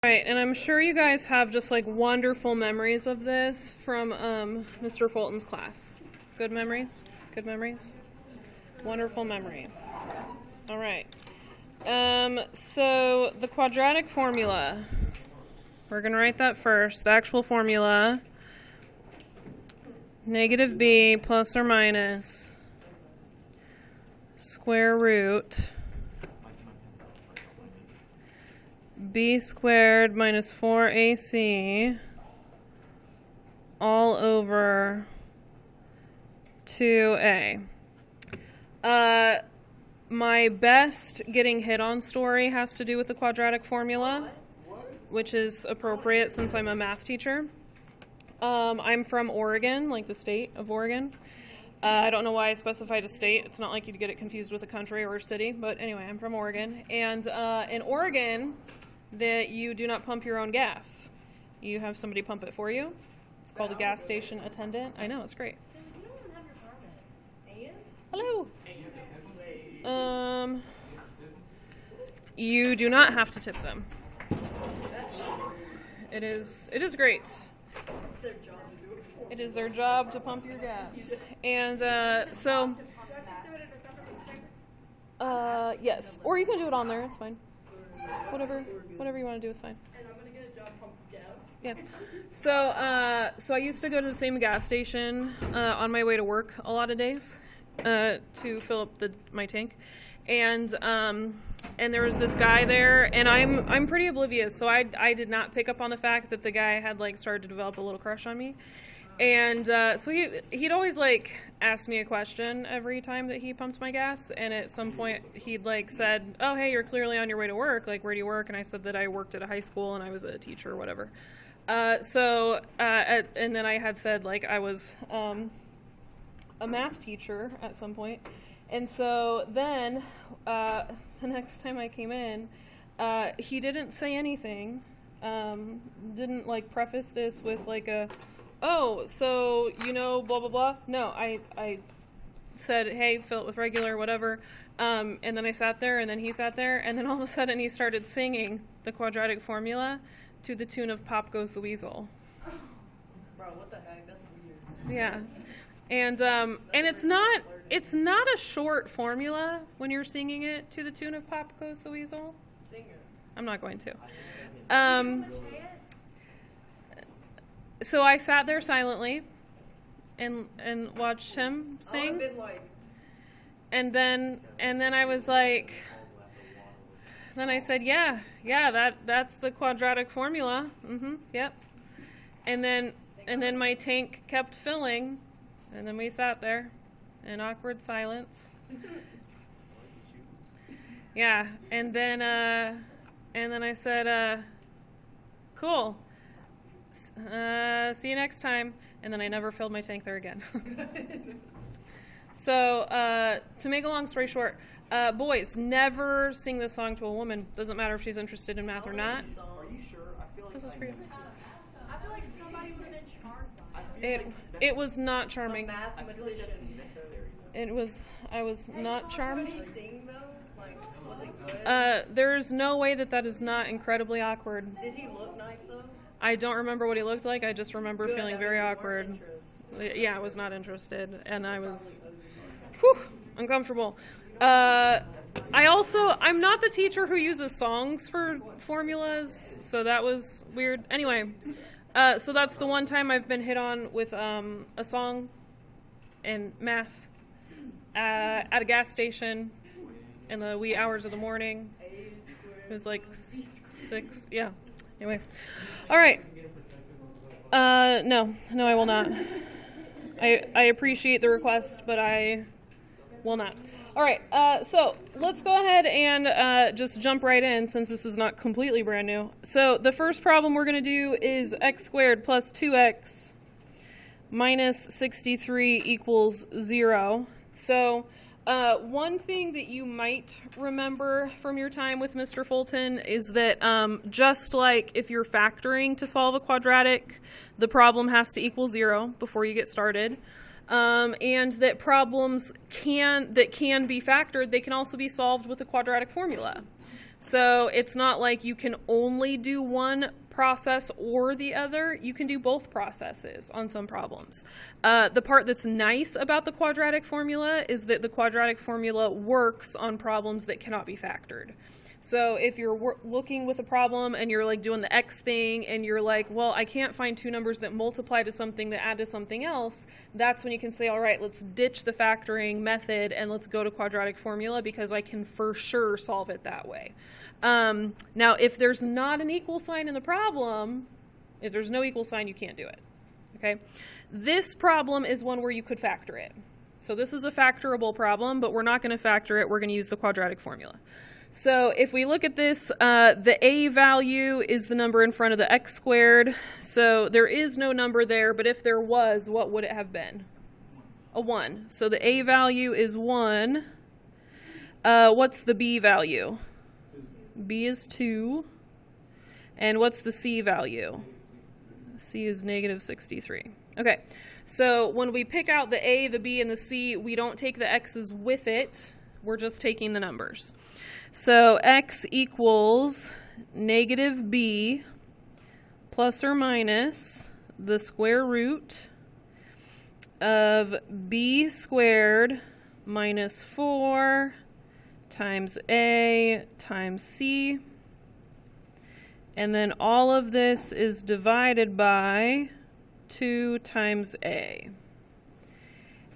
Right, and I'm sure you guys have just like wonderful memories of this from Mr. Fulton's class. Good memories? Good memories? Wonderful memories. All right. So the quadratic formula. We're going to write that first. The actual formula. Negative b plus or minus square root b squared minus 4ac all over 2a. My best getting hit on story has to do with the quadratic formula, which is appropriate since I'm a math teacher. I'm from Oregon, like the state of Oregon. I don't know why I specified a state. It's not like you'd get it confused with a country or a city, but anyway, I'm from Oregon. And in Oregon, that you do not pump your own gas. You have somebody pump it for you. It's called a gas station attendant. I know, it's great. Hello. You do not have to tip them. It is great. It is their job to pump your gas. And yes. Or you can do it on there, it's fine. Whatever you want to do is fine. And I'm gonna get a job pumping gas. Yeah. So I used to go to the same gas station on my way to work a lot of days to fill up my tank, and there was this guy there, and I'm pretty oblivious, so I did not pick up on the fact that the guy had like started to develop a little crush on me. And so he'd always like ask me a question every time that he pumped my gas, and at some point he'd like said, "Oh, hey, you're clearly on your way to work. Like, where do you work?" And I said that I worked at a high school and I was a teacher or whatever. And then I had said like I was a math teacher at some point. And so then the next time I came in, he didn't say anything. Didn't like preface this with like a, "Oh, so, you know, blah, blah, blah." No, I said, "Hey, fill it with regular, whatever." And then I sat there, and then he sat there, and then all of a sudden he started singing the quadratic formula to the tune of "Pop Goes the Weasel." Bro, what the heck? That's weird. Yeah. And it's not a short formula when you're singing it to the tune of "Pop Goes the Weasel." Sing it. I'm not going to. So I sat there silently and watched him I would have sing. been like, And then I was like, then I said, yeah, that's the quadratic formula. Yep. And then my tank kept filling, and then we sat there in awkward silence. Yeah, and then I said, "Cool. See you next time." And then I never filled my tank there again. So, to make a long story short, boys, never sing this song to a woman. Doesn't matter if she's interested in math or not. Are you sure? I feel like This is for you. I feel like somebody would have been charmed by it. It was not A charming. I feel like that's mathematician. necessary. I was not charmed. Did he sing though? Like, was it good? There's no way that is not incredibly awkward. Did he look nice though? I don't remember what he looked like. I just remember Good, feeling I very mean, you weren't awkward. interested. Yeah, I was not interested, and I was uncomfortable. I'm not the teacher who uses songs for formulas, so that was weird. Anyway, so that's the one time I've been hit on with a song in math at a gas station in the wee hours of the morning. It was like 6, yeah. Anyway, all right. No, I will not. I appreciate the request, but I will not. All right, so let's go ahead and just jump right in since this is not completely brand new. So the first problem we're going to do is x squared plus 2x minus 63 equals 0. So one thing that you might remember from your time with Mr. Fulton is that just like if you're factoring to solve a quadratic, the problem has to equal 0 before you get started. And that problems that can be factored, they can also be solved with the quadratic formula. So it's not like you can only do one process or the other. You can do both processes on some problems. The part that's nice about the quadratic formula is that the quadratic formula works on problems that cannot be factored. So if you're looking with a problem and you're like doing the X thing and you're like, well, I can't find two numbers that multiply to something that add to something else, that's when you can say, all right, let's ditch the factoring method and let's go to quadratic formula because I can for sure solve it that way. Now, if there's not an equal sign in the problem, if there's no equal sign, you can't do it. Okay? This problem is one where you could factor it. So this is a factorable problem, but we're not going to factor it. We're going to use the quadratic formula. So if we look at this, the a value is the number in front of the x squared. So there is no number there, but if there was, what would it have been? A 1. So the a value is 1. What's the b value? B is 2. And what's the c value? C is negative 63. Okay, so when we pick out the a, the b, and the c, we don't take the x's with it. We're just taking the numbers. So x equals negative b plus or minus the square root of b squared minus 4 times a times c. And then all of this is divided by 2 times a.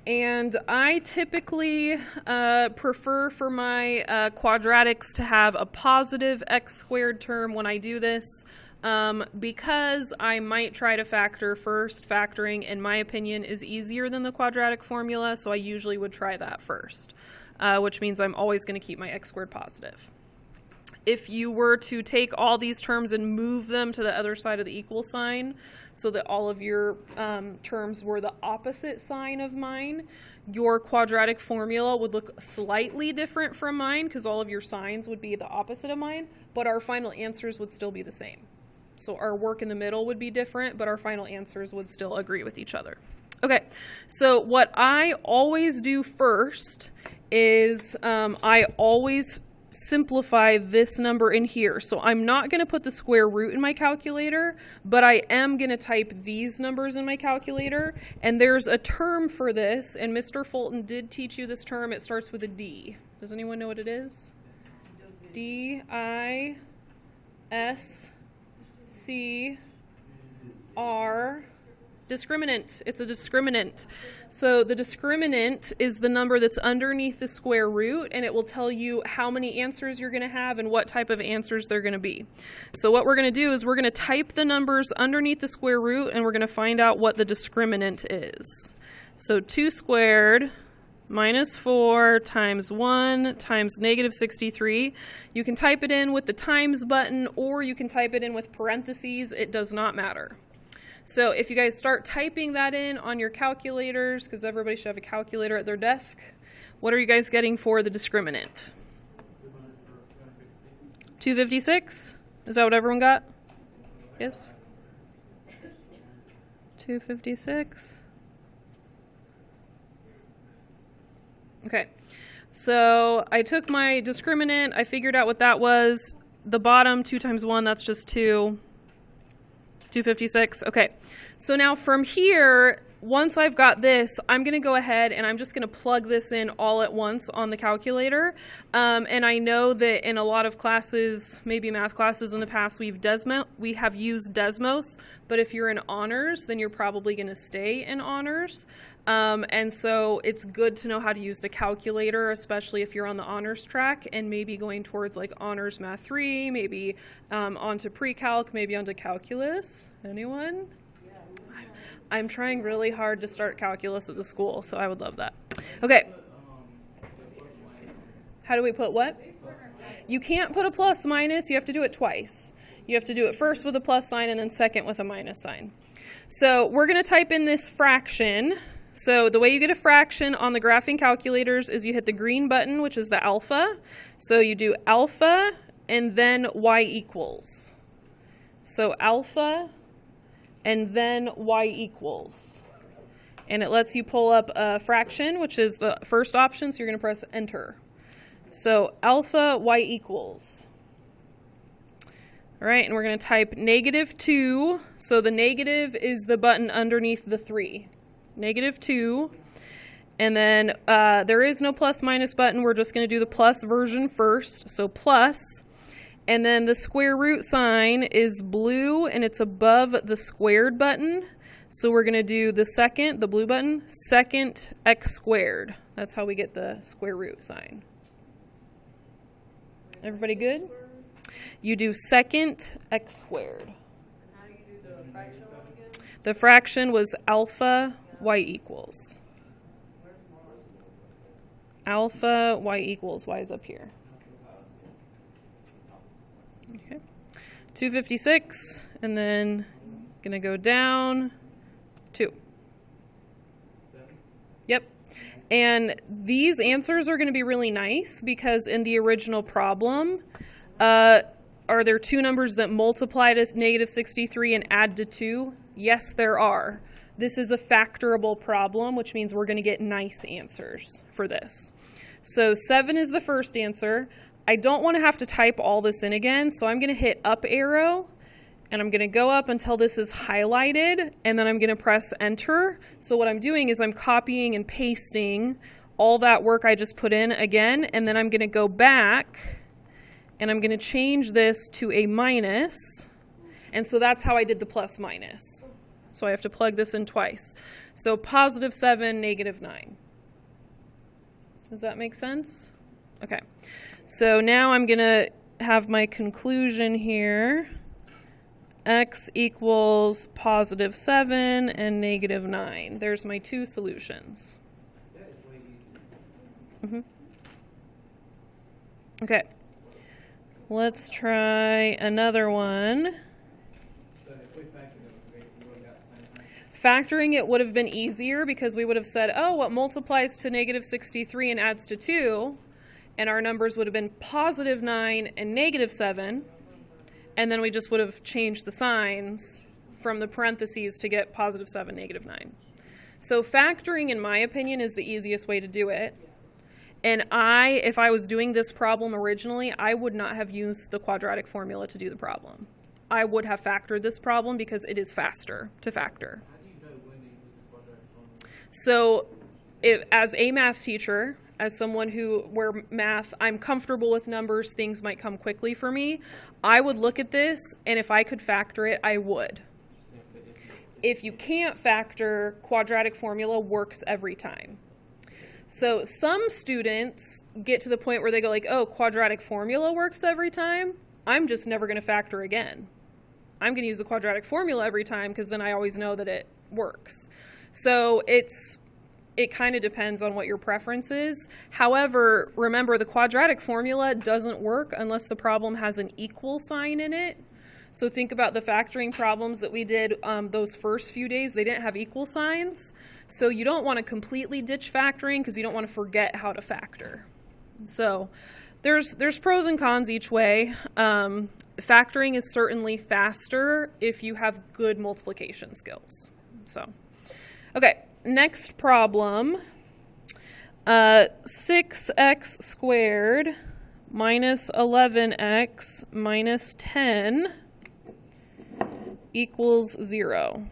And I typically prefer for my quadratics to have a positive x squared term when I do this because I might try to factor first. Factoring, in my opinion, is easier than the quadratic formula, so I usually would try that first, which means I'm always going to keep my x squared positive. If you were to take all these terms and move them to the other side of the equal sign so that all of your terms were the opposite sign of mine, your quadratic formula would look slightly different from mine because all of your signs would be the opposite of mine, but our final answers would still be the same. So our work in the middle would be different, but our final answers would still agree with each other. Okay, so what I always do first is I always simplify this number in here. So I'm not going to put the square root in my calculator, but I am going to type these numbers in my calculator. And there's a term for this, and Mr. Fulton did teach you this term. It starts with a D. Does anyone know what it is? D-I-S-C-R. Discriminant. It's a discriminant. So the discriminant is the number that's underneath the square root, and it will tell you how many answers you're going to have and what type of answers they're going to be. So what we're going to do is we're going to type the numbers underneath the square root, and we're going to find out what the discriminant is. So 2 squared minus 4 times 1 times negative 63. You can type it in with the times button, or you can type it in with parentheses. It does not matter. So if you guys start typing that in on your calculators, because everybody should have a calculator at their desk, what are you guys getting for the discriminant? 256? Is that what everyone got? Yes? 256? Okay, so I took my discriminant, I figured out what that was. The bottom, 2 times 1, that's just 2. 256. Okay, so now from here, once I've got this, I'm going to go ahead and I'm just going to plug this in all at once on the calculator. And I know that in a lot of classes, maybe math classes in the past, we have used Desmos, but if you're in honors, then you're probably going to stay in honors. And so it's good to know how to use the calculator, especially if you're on the honors track and maybe going towards like honors math 3, maybe onto pre-calc, maybe onto calculus. Anyone? I'm trying really hard to start calculus at the school, so I would love that. Okay. How do we put what? You can't put a plus minus. You have to do it twice. You have to do it first with a plus sign and then second with a minus sign. So we're going to type in this fraction. So the way you get a fraction on the graphing calculators is you hit the green button, which is the alpha. So you do alpha and then y equals. So alpha and then y equals. And it lets you pull up a fraction, which is the first option, so you're going to press enter. So alpha y equals. All right, and we're going to type -2. So the negative is the button underneath the 3. -2. And then there is no plus minus button. We're just going to do the plus version first. So plus. And then the square root sign is blue, and it's above the squared button. So we're going to do the blue button, second x squared. That's how we get the square root sign. Everybody good? You do second x squared. How do you do the fraction one again? The fraction was alpha y equals. Alpha y equals, y is up here. Okay. 256, and then gonna go down 2. Yep. And these answers are going to be really nice because in the original problem, are there two numbers that multiply to -63 and add to 2? Yes, there are. This is a factorable problem, which means we're going to get nice answers for this. So 7 is the first answer. I don't want to have to type all this in again, so I'm going to hit up arrow, and I'm going to go up until this is highlighted, and then I'm going to press enter. So what I'm doing is I'm copying and pasting all that work I just put in again, and then I'm going to go back, and I'm going to change this to a minus, and so that's how I did the plus minus. So I have to plug this in twice. So +7, -9. Does that make sense? Okay. So now I'm going to have my conclusion here. X equals +7 and -9. There's my two solutions. Okay. Let's try another one. Factoring it would have been easier because we would have said, oh, what multiplies to -63 and adds to 2? And our numbers would have been +9 and -7. And then we just would have changed the signs from the parentheses to get +7, -9. So factoring, in my opinion, is the easiest way to do it. And if I was doing this problem originally, I would not have used the quadratic formula to do the problem. I would have factored this problem because it is faster to factor. So as a math teacher, as someone where math, I'm comfortable with numbers, things might come quickly for me, I would look at this, and if I could factor it, I would. If you can't factor, quadratic formula works every time. So some students get to the point where they go like, oh, quadratic formula works every time? I'm just never going to factor again. I'm going to use the quadratic formula every time because then I always know that it works. So it kind of depends on what your preference is. However, remember the quadratic formula doesn't work unless the problem has an equal sign in it. So think about the factoring problems that we did those first few days. They didn't have equal signs. So you don't want to completely ditch factoring because you don't want to forget how to factor. So there's pros and cons each way. Factoring is certainly faster if you have good multiplication skills. So, okay. Next problem, 6x squared minus 11x minus 10 equals 0.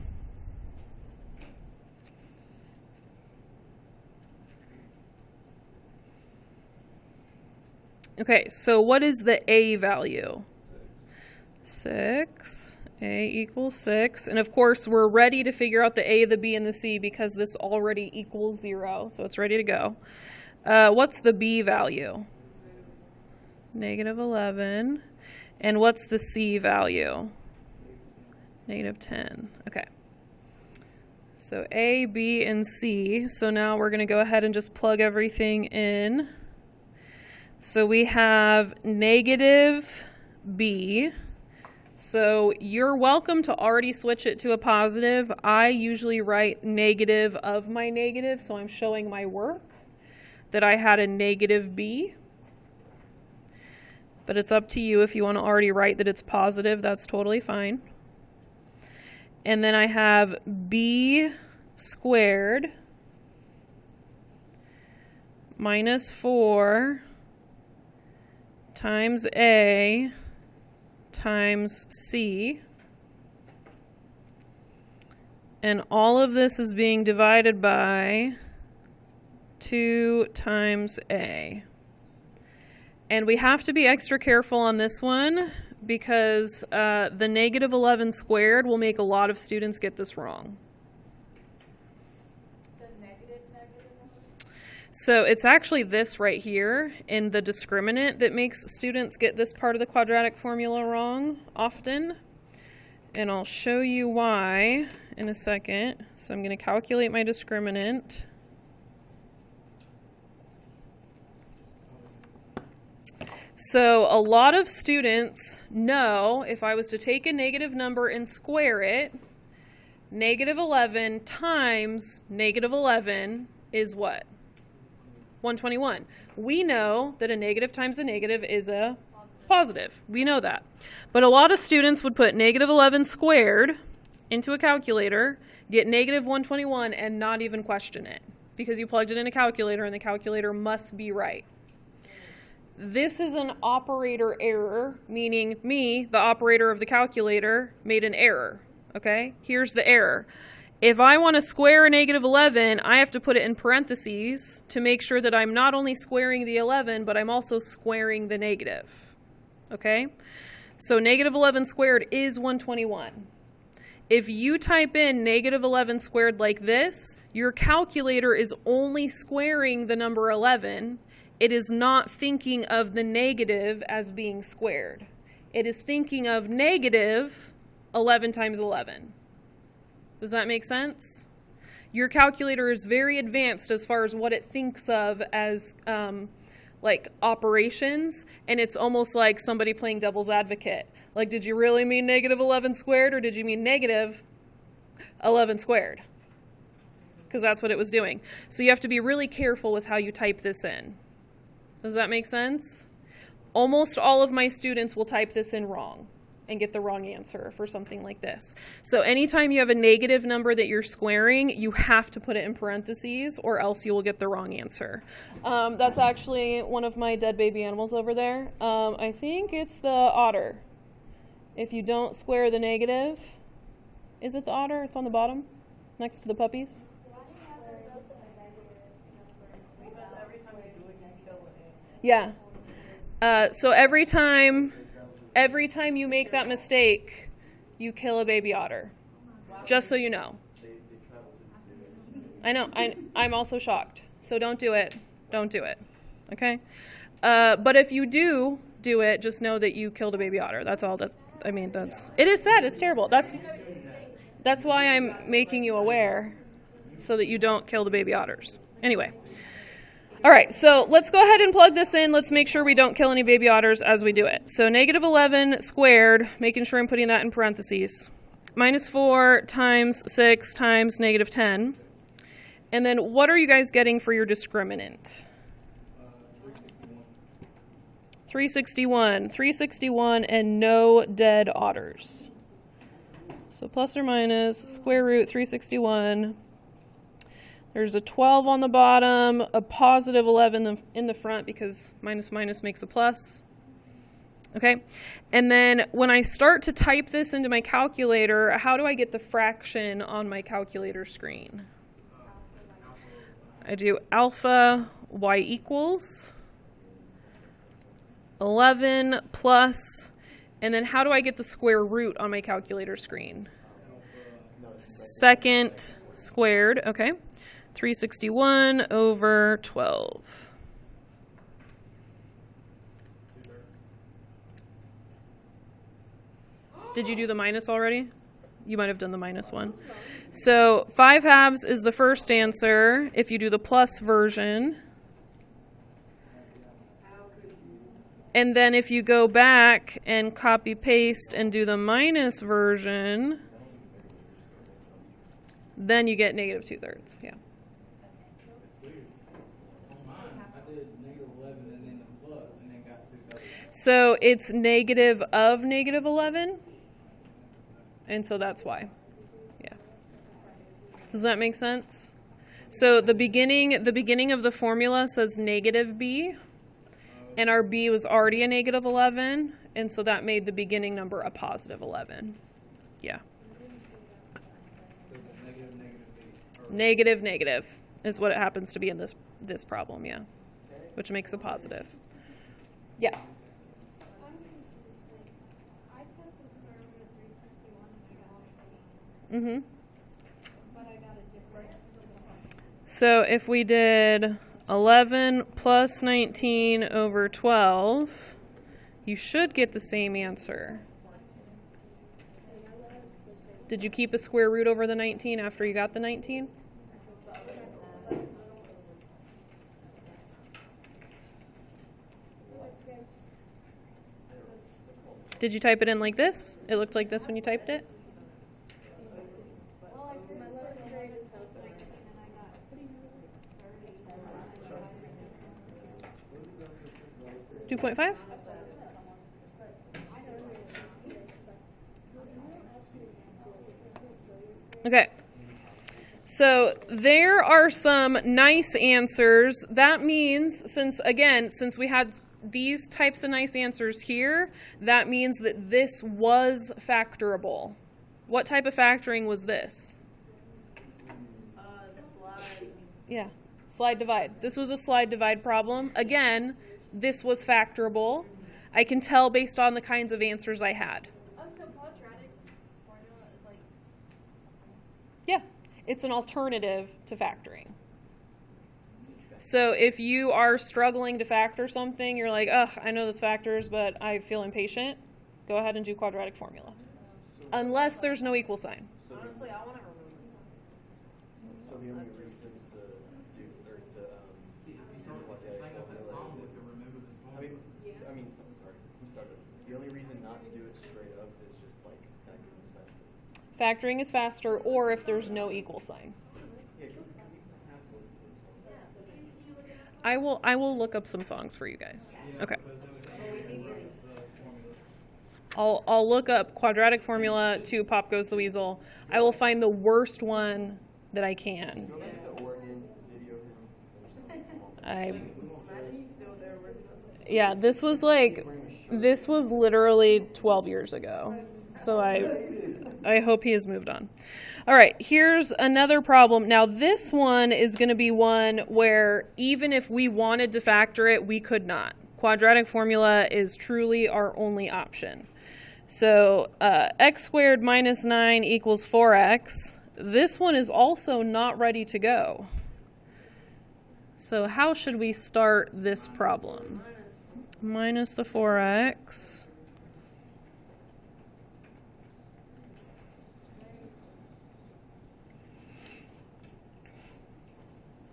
Okay, so what is the a value? 6. A equals 6. And of course, we're ready to figure out the a, the b, and the c because this already equals 0. So it's ready to go. What's the b value? -11. And what's the c value? -10. Okay. So a, b, and c. So now we're going to go ahead and just plug everything in. So we have -b. So you're welcome to already switch it to a positive. I usually write negative of my negative, so I'm showing my work that I had a -b. But it's up to you if you want to already write that it's positive, that's totally fine. And then I have b squared minus 4 times a times C. And all of this is being divided by 2 times A. And we have to be extra careful on this one because the negative 11 squared will make a lot of students get this wrong. The negative one? So it's actually this right here in the discriminant that makes students get this part of the quadratic formula wrong often. And I'll show you why in a second. So I'm going to calculate my discriminant. So a lot of students know if I was to take a negative number and square it, negative 11 times negative 11 is what? 121. We know that a negative times a negative is a positive. We know that. But a lot of students would put negative 11 squared into a calculator, get negative 121, and not even question it because you plugged it in a calculator and the calculator must be right. This is an operator error, meaning me, the operator of the calculator, made an error. Okay? Here's the error. If I want to square a negative 11, I have to put it in parentheses to make sure that I'm not only squaring the 11, but I'm also squaring the negative. Okay? So negative 11 squared is 121. If you type in negative 11 squared like this, your calculator is only squaring the number 11. It is not thinking of the negative as being squared. It is thinking of negative 11 times 11. Does that make sense? Your calculator is very advanced as far as what it thinks of as like operations, and it's almost like somebody playing devil's advocate. Like, did you really mean negative 11 squared, or did you mean negative 11 squared? Because that's what it was doing. So you have to be really careful with how you type this in. Does that make sense? Almost all of my students will type this in wrong and get the wrong answer for something like this. So anytime you have a negative number that you're squaring, you have to put it in parentheses or else you will get the wrong answer. That's actually one of my dead baby animals over there. I think it's the otter. If you don't square the negative, is it the otter? It's on the bottom next to the puppies. Yeah. So every time you make that mistake, you kill a baby otter. Just so you know. I know. I'm also shocked. So don't do it. Don't do it. Okay? But if you do it, just know that you killed a baby otter. That's all. It is sad. It's terrible. That's why I'm making you aware, so that you don't kill the baby otters. Anyway. All right, so let's go ahead and plug this in. Let's make sure we don't kill any baby otters as we do it. So negative 11 squared, making sure I'm putting that in parentheses. Minus 4 times 6 times negative 10. And then what are you guys getting for your discriminant? 361. 361 and no dead otters. So plus or minus square root 361. There's a 12 on the bottom, a positive 11 in the front because minus minus makes a plus. Okay? And then when I start to type this into my calculator, how do I get the fraction on my calculator screen? I do alpha y equals 11 plus, and then how do I get the square root on my calculator screen? Second squared, okay. 361 over 12. Did you do the minus already? You might have done the minus one. So 5 halves is the first answer if you do the plus version. And then if you go back and copy paste and do the minus version, then you get negative 2/3. Yeah. So it's negative of negative 11, and so that's why. Yeah. Does that make sense? So the beginning of the formula says negative b, and our b was already a negative 11, And so that made the beginning number a positive 11. Yeah. So it's a negative, negative 8. Or Negative, negative is what it happens to be in this problem, yeah. Which makes a positive. Yeah. I took the square root of 361 and I got 8. Mm-hmm. But I got a difference with the plus. So if we did 11 plus 19 over 12, you should get the same answer. Did you keep a square root over the 19 after you got the 19? Did you type it in like this? It looked like this when you typed it? Well, I first started grade in plus 19 and I got 2.5? Okay. So there are some nice answers. That means, since we had these types of nice answers here, that means that this was factorable. What type of factoring was this? Slide. Yeah, slide divide. This was a slide divide problem. Again, this was factorable. I can tell based on the kinds of answers I had. Oh, so quadratic formula is like Yeah, it's an alternative to factoring. So if you are struggling to factor something, you're like, ugh, I know this factors, but I feel impatient, go ahead and do quadratic formula. Unless there's no equal sign. Honestly, I want to remove it. So the only reason to do or to See, if you told what us, sang us that formula song, is we could remember this I formula. mean, sorry, I'm started. The only reason not to do it straight up is just like factoring is faster. Factoring is faster, or if there's no equal sign. Yeah, can we have those I will look up some songs for you guys. Yeah, Okay. because it would memorize the formula. I'll look up quadratic formula to Pop Goes the Weasel. I will find the worst one that I can. Go back to Oregon, video him, or something. Come on. Imagine he's still there with us. Yeah, this was literally 12 years ago. So I hope he has moved on. All right, here's another problem. Now this one is going to be one where even if we wanted to factor it, we could not. Quadratic formula is truly our only option. So x squared minus 9 equals 4x. This one is also not ready to go. So how should we start this problem? Minus the 4x.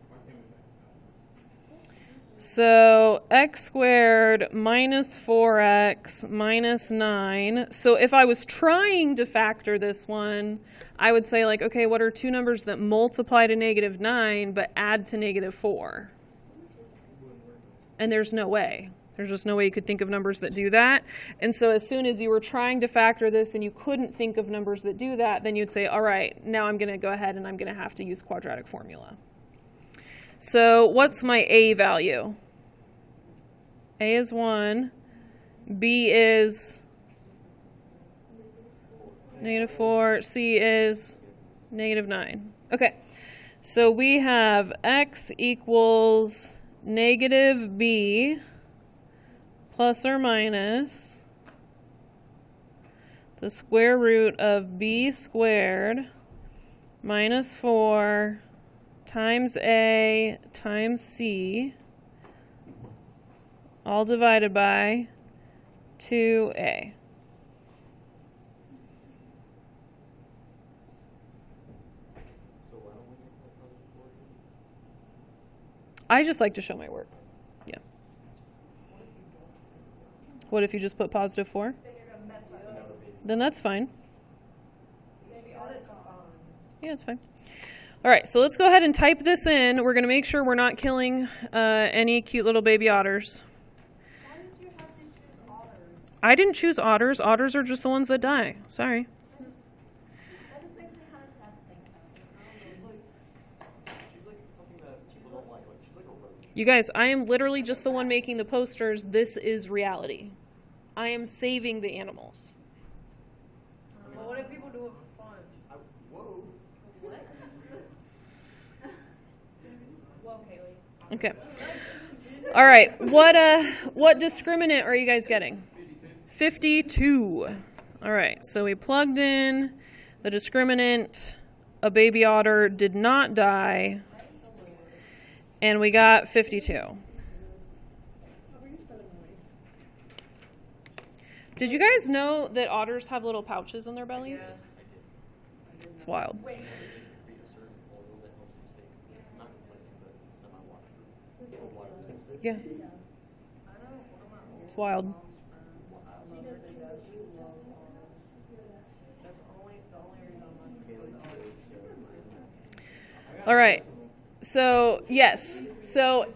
Why can't we back? So x squared minus 4x minus 9. So if I was trying to factor this one, I would say like, okay, what are two numbers that multiply to negative 9 but add to negative 4? And there's no way. There's just no way you could think of numbers that do that. And so as soon as you were trying to factor this and you couldn't think of numbers that do that, then you'd say, all right, now I'm going to go ahead and I'm going to have to use quadratic formula. So what's my a value? A is 1. B is negative 4. C is negative 9. Okay, so we have x equals negative b plus or minus the square root of b squared minus 4 times a times c, all divided by 2a. So why don't we make that positive 4? I just like to show my work. Yeah. What if you just put positive 4? Then that's fine. Yeah, it's fine. All right, so let's go ahead and type this in. We're going to make sure we're not killing any cute little baby otters. why did you have to choose otters? I didn't choose otters. Otters are just the ones that die. Sorry. That just makes me kind of sad to think about. She's like something that people don't like. She's like a roach. You guys, I am literally just the one making the posters. This is reality. I am saving the animals. But what if people do it for fun? Whoa. What? Whoa, Kaylee. Okay. All right. What discriminant are you guys getting? 52. All right. So we plugged in the discriminant. A baby otter did not die. And we got 52. Did you guys know that otters have little pouches in their bellies? It's wild. Read a certain oil that helps you stay, not completely, but water resistant. Yeah. It's wild. That's the only reason I'm All right. So, yes. So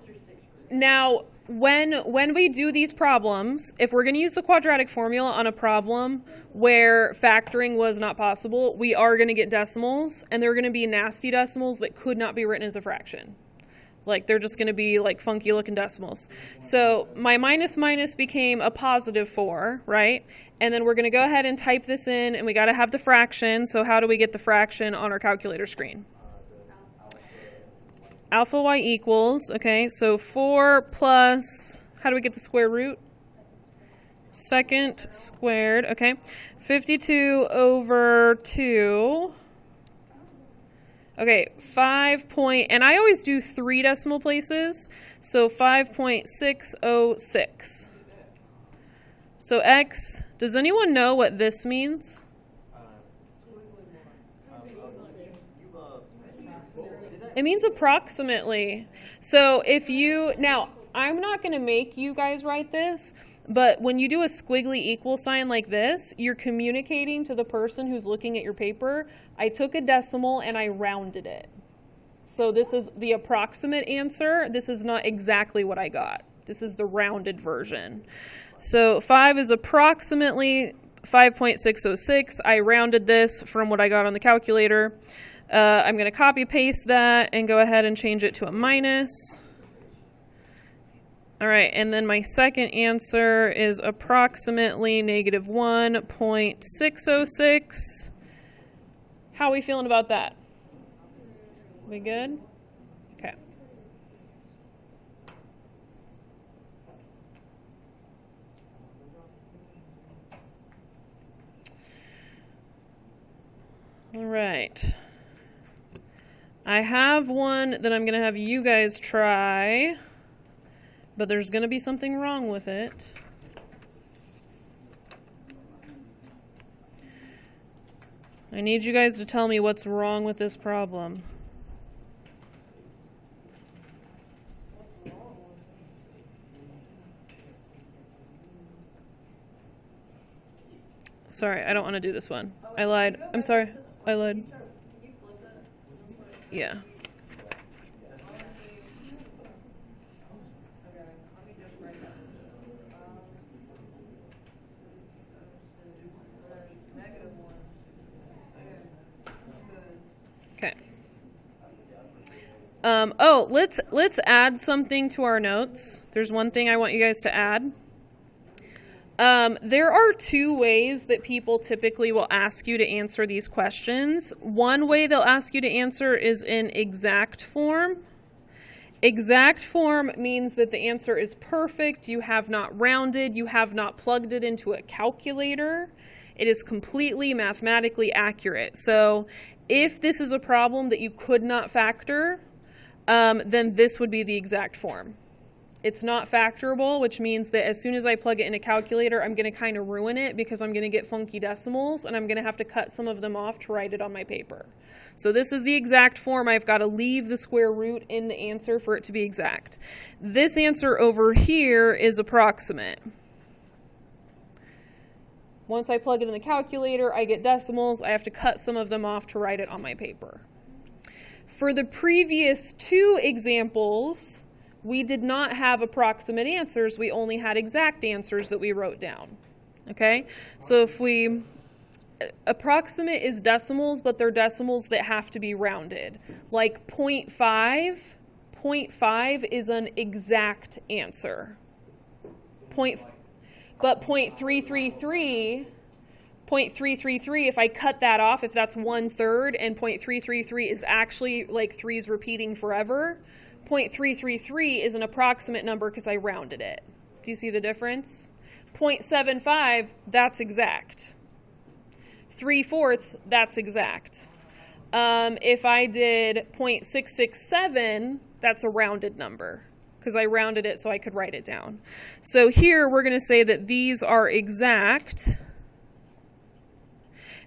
now when we do these problems, if we're going to use the quadratic formula on a problem where factoring was not possible, we are going to get decimals, and they're going to be nasty decimals that could not be written as a fraction. Like, they're just going to be like funky looking decimals. So my minus became a positive 4, right? And then we're going to go ahead and type this in, and we got to have the fraction. So how do we get the fraction on our calculator screen? Alpha y equals, okay, so 4 plus, how do we get the square root? Second squared, okay. 52 over 2. Okay, 5 point, and I always do 3 decimal places, so 5.606. So x, does anyone know what this means? It means approximately. So if you, now, I'm not going to make you guys write this, but when you do a squiggly equal sign like this, you're communicating to the person who's looking at your paper, I took a decimal and I rounded it. So this is the approximate answer. This is not exactly what I got. This is the rounded version. So 5 is approximately 5.606. I rounded this from what I got on the calculator. I'm going to copy paste that and go ahead and change it to a minus. All right, and then my second answer is approximately negative 1.606. How are we feeling about that? We good? Okay. All right. I have one that I'm going to have you guys try, but there's going to be something wrong with it. I need you guys to tell me what's wrong with this problem. Sorry, I don't want to do this one. I lied. I'm sorry. I lied. Yeah. Okay. Let's add something to our notes. There's one thing I want you guys to add. There are 2 ways that people typically will ask you to answer these questions. One way they'll ask you to answer is in exact form. Exact form means that the answer is perfect. You have not rounded. You have not plugged it into a calculator. It is completely mathematically accurate. So if this is a problem that you could not factor, then this would be the exact form. It's not factorable, which means that as soon as I plug it in a calculator, I'm going to kind of ruin it because I'm going to get funky decimals and I'm going to have to cut some of them off to write it on my paper. So this is the exact form. I've got to leave the square root in the answer for it to be exact. This answer over here is approximate. Once I plug it in the calculator, I get decimals. I have to cut some of them off to write it on my paper. For the previous 2 examples, we did not have approximate answers. We only had exact answers that we wrote down. Okay? So if we, approximate is decimals, but they're decimals that have to be rounded. Like 0.5, 0.5 is an exact answer. But 0.333, if I cut that off, if that's 1/3 and 0.333 is actually like 3's repeating forever, 0.333 is an approximate number because I rounded it. Do you see the difference? 0.75, that's exact. 3/4, that's exact. If I did 0.667, that's a rounded number because I rounded it so I could write it down. So here we're going to say that these are exact.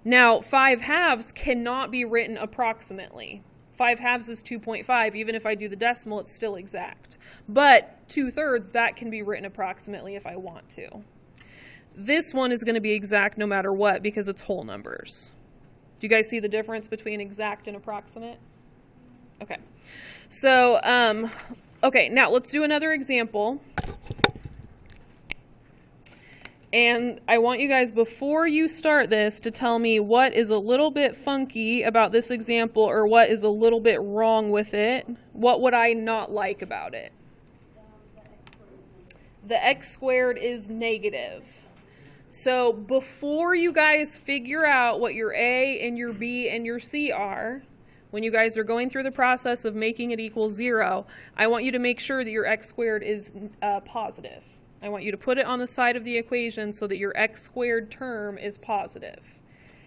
Now, 5/2 cannot be written approximately. 5/2 is 2.5. Even if I do the decimal, it's still exact. But 2/3, that can be written approximately if I want to. This one is going to be exact no matter what because it's whole numbers. Do you guys see the difference between exact and approximate? Okay. So, okay, now let's do another example. And I want you guys, before you start this, to tell me what is a little bit funky about this example or what is a little bit wrong with it. What would I not like about it? The x squared is negative. So before you guys figure out what your A and your B and your C are, when you guys are going through the process of making it equal 0, I want you to make sure that your x squared is positive. I want you to put it on the side of the equation so that your x squared term is positive.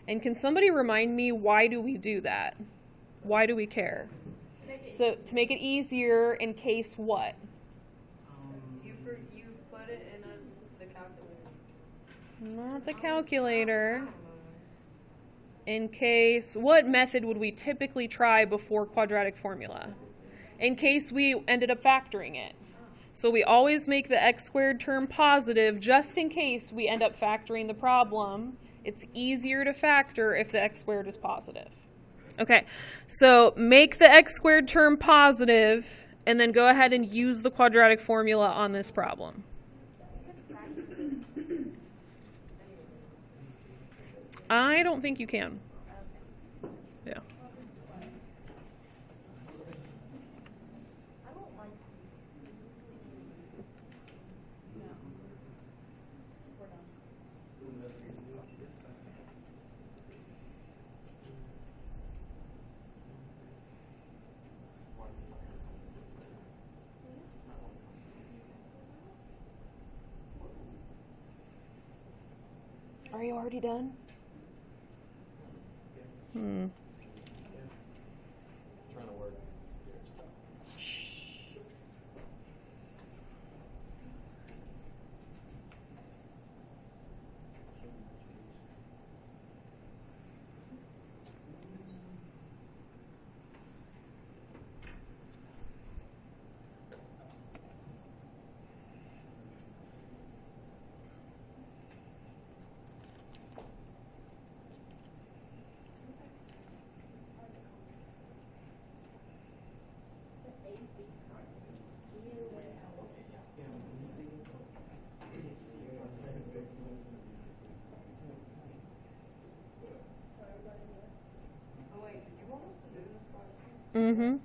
And can somebody remind me, why do we do that? Why do we care? So to make it easier in case what? You put it in the calculator. Not the calculator. In case, what method would we typically try before quadratic formula? In case we ended up factoring it. So we always make the x squared term positive just in case we end up factoring the problem. It's easier to factor if the x squared is positive. Okay, so make the x squared term positive and then go ahead and use the quadratic formula on this problem. I don't think you can. Yeah. Are you already done? Trying to work. Mm-hmm.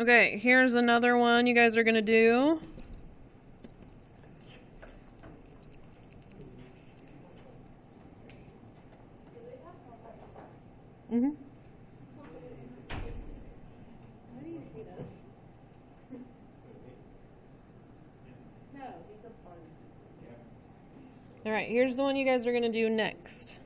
Okay, here's another one you guys are gonna do. Mm-hmm. Why do you hate us? No, these are fun. All right, here's the one you guys are gonna do next.